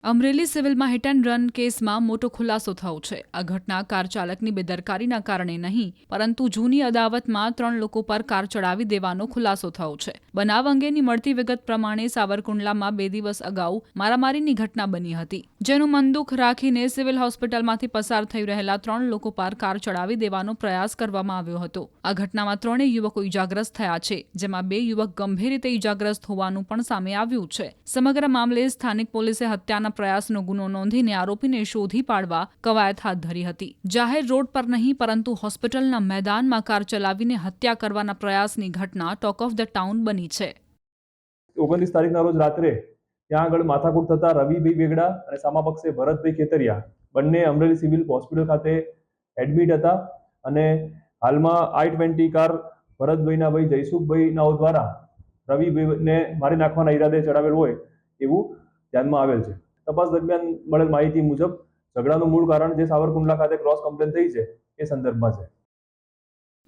અમરેલી સિવિલમાં hit and run કેસમાં મોટો ખુલાસો થયો છે. આ ઘટના કાર ચાલકની બેદરકારીના કારણે નહીં, પરંતુ જૂની અદાવતમાં 3 લોકો પર કાર ચડાવી દેવાનો ખુલાસો થયો છે. બનાવ અંગેની મળતી વિગત પ્રમાણે સાવરકુંડલામાં 2 દિવસ અગાઉ મારામારીની ઘટના બની હતી, જેનું મનદુખ રાખીને સિવિલ હોસ્પિટલમાંથી પસાર થઈ રહેલા 3 લોકો પર કાર ચડાવી દેવાનો પ્રયાસ કરવામાં આવ્યો હતો. આ ઘટનામાં 3 યુવકો ઇજાગ્રસ્ત થયા છે, જેમાં 2 યુવક ગંભીર રીતે ઇજાગ્રસ્ત હોવાનું પણ સામે આવ્યું છે. સમગ્ર મામલે સ્થાનિક પોલીસે હત્યાના પ્રયાસનો ગુનો નોંધીને આરોપીને શોધી પાડવા કવાયત હાથ ધરી હતી. જાહેર રોડ પર નહીં, પરંતુ હોસ્પિટલના મેદાનમાં કાર ચલાવીને હત્યા કરવાના પ્રયાસની ઘટના ટોક ઓફ ધ ટાઉન બની છે. 29 તારીખના રોજ રાત્રે ત્યાં આગળ માથાકૂટ થતા રવિભાઈ બેગડા અને સામા પક્ષે ભરતભાઈ ખેતરિયા બંને અમરેલી સિવિલ હોસ્પિટલ ખાતે એડમિટ હતા અને હાલમાં I-20 કાર ભરતભાઈના ભાઈ જયસુખભાઈ નાઓ દ્વારા રવિભાઈને મારી નાખવાના ઈરાદે ચડાવેલ હોય એવું ધ્યાનમાં આવેલ છે. તપાસ દરમિયાન મળેલ માહિતી મુજબ ઝઘડાનું મૂળ કારણ જે સાવરકુંડલા ખાતે ક્રોસ કમ્પ્લેન થઈ છે એ સંદર્ભમાં છે.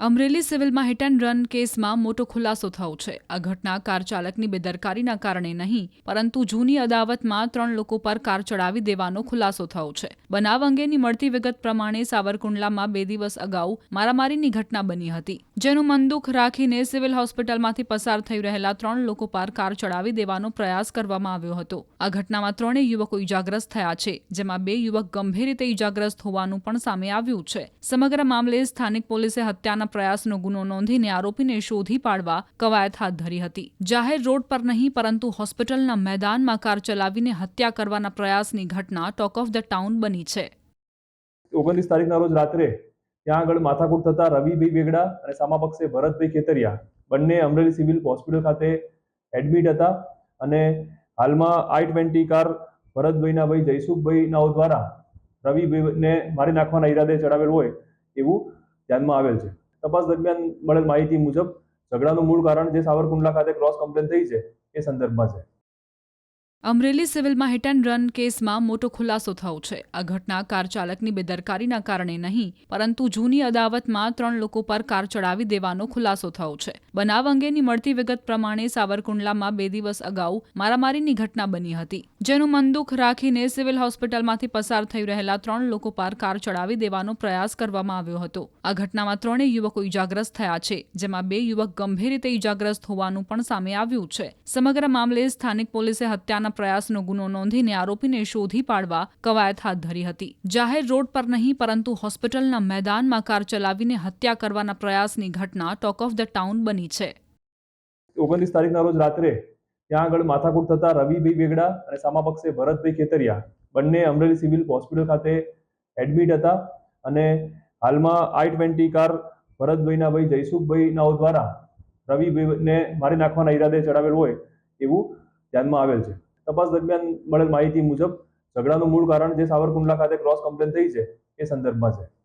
અમરેલી સિવિલમાં હિટ એન્ડ રન કેસમાં મોટો ખુલાસો થયો છે. આ ઘટના કાર ચાલકની બેદરકારીના કારણે નહીં, પરંતુ જૂની અદાવતમાં 3 લોકો પર કાર ચડાવી દેવાનો ખુલાસો થયો છે. બનાવ અંગેની મળતી વિગત પ્રમાણે સાવરકુંડલામાં 2 દિવસ અગાઉ મારામારીની ઘટના બની હતી, જેનું મનદુખ રાખીને સિવિલ હોસ્પિટલમાંથી પસાર થઈ રહેલા 3 લોકો પર કાર ચડાવી દેવાનો પ્રયાસ કરવામાં આવ્યો હતો. આ ઘટનામાં 3 યુવકો ઇજાગ્રસ્ત થયા છે, જેમાં 2 યુવક ગંભીર રીતે ઇજાગ્રસ્ત હોવાનું પણ સામે આવ્યું છે. સમગ્ર મામલે સ્થાનિક પોલીસે હત્યાના પ્રયાસનો ગુનો નોંધીને આરોપીને શોધી પાડવા કવાયત હાથ ધરી હતી. જાહેર રોડ પર નહીં, પરંતુ હોસ્પિટલના મેદાનમાં કાર ચલાવીને હત્યા કરવાના પ્રયાસની ઘટના ટોક ઓફ ધ ટાઉન બની છે. 29 તારીખના રોજ રાત્રે ત્યાં આગળ માથાકૂટ થતા રવિભાઈ બેગડા અને સામા પક્ષે ભરતભાઈ ખેતરિયા બંને અમરેલી સિવિલ હોસ્પિટલ ખાતે એડમિટ હતા અને હાલમાં I-20 કાર ભરતભાઈના ભાઈ જયસુખભાઈ નાઓ દ્વારા રવિભાઈને મારી નાખવાના ઈરાદે ચડાવેલ હોય એવું ધ્યાનમાં આવેલ છે. તપાસ દરમિયાન મળેલ માહિતી મુજબ ઝઘડાનું મૂળ કારણ જે સાવરકુંડલા ખાતે ક્રોસ કમ્પ્લેન થઈ છે એ સંદર્ભમાં છે. અમરેલી સિવિલમાં હિટ એન્ડ રન કેસમાં મોટો ખુલાસો થયો છે. આ ઘટના કાર ચાલકની બેદરકારીના કારણે નહીં, પરંતુ જૂની અદાવતમાં 3 લોકો પર કાર ચડાવી દેવાનો ખુલાસો થયો છે. બનાવ અંગેની મળતી વિગત પ્રમાણે સાવરકુંડલામાં 2 દિવસ અગાઉ મારામારીની ઘટના બની હતી, જેનું મનદુખ રાખીને સિવિલ હોસ્પિટલમાંથી પસાર થઈ રહેલા 3 લોકો પર કાર ચડાવી દેવાનો પ્રયાસ કરવામાં આવ્યો હતો. આ ઘટનામાં 3 યુવકો ઇજાગ્રસ્ત થયા છે, જેમાં 2 યુવક ગંભીર રીતે ઇજાગ્રસ્ત હોવાનું પણ સામે આવ્યું છે. સમગ્ર મામલે સ્થાનિક પોલીસે હત્યાના પ્રયાસનો ગુનો નોંધીને આરોપીને શોધી પાડવા કવાયત હાથ ધરી હતી. જાહેર રોડ પર નહીં, પરંતુ હોસ્પિટલના મેદાનમાં કાર ચલાવીને હત્યા કરવાના પ્રયાસની ઘટના ટોક ઓફ ધ ટાઉન બની છે. 29 તારીખના રોજ રાત્રે ત્યાં આગળ માથાકૂટ થતા રવિભાઈ બેગડા અને સામા પક્ષે ભરતભાઈ ખેતરિયા બંને અમરેલી સિવિલ હોસ્પિટલ ખાતે એડમિટ હતા અને હાલમાં I-20 કાર ભરતભાઈના ભાઈ જયસુખભાઈ નાઓ દ્વારા રવિભાઈને મારી નાખવાના ઈરાદે ચડાવેલ હોય એવું ધ્યાનમાં આવેલ છે. તપાસ દરમિયાન મળેલ માહિતી મુજબ ઝઘડાનું મૂળ કારણ જે સાવરકુંડલા ખાતે ક્રોસ કમ્પ્લેન થઈ છે એ સંદર્ભમાં છે.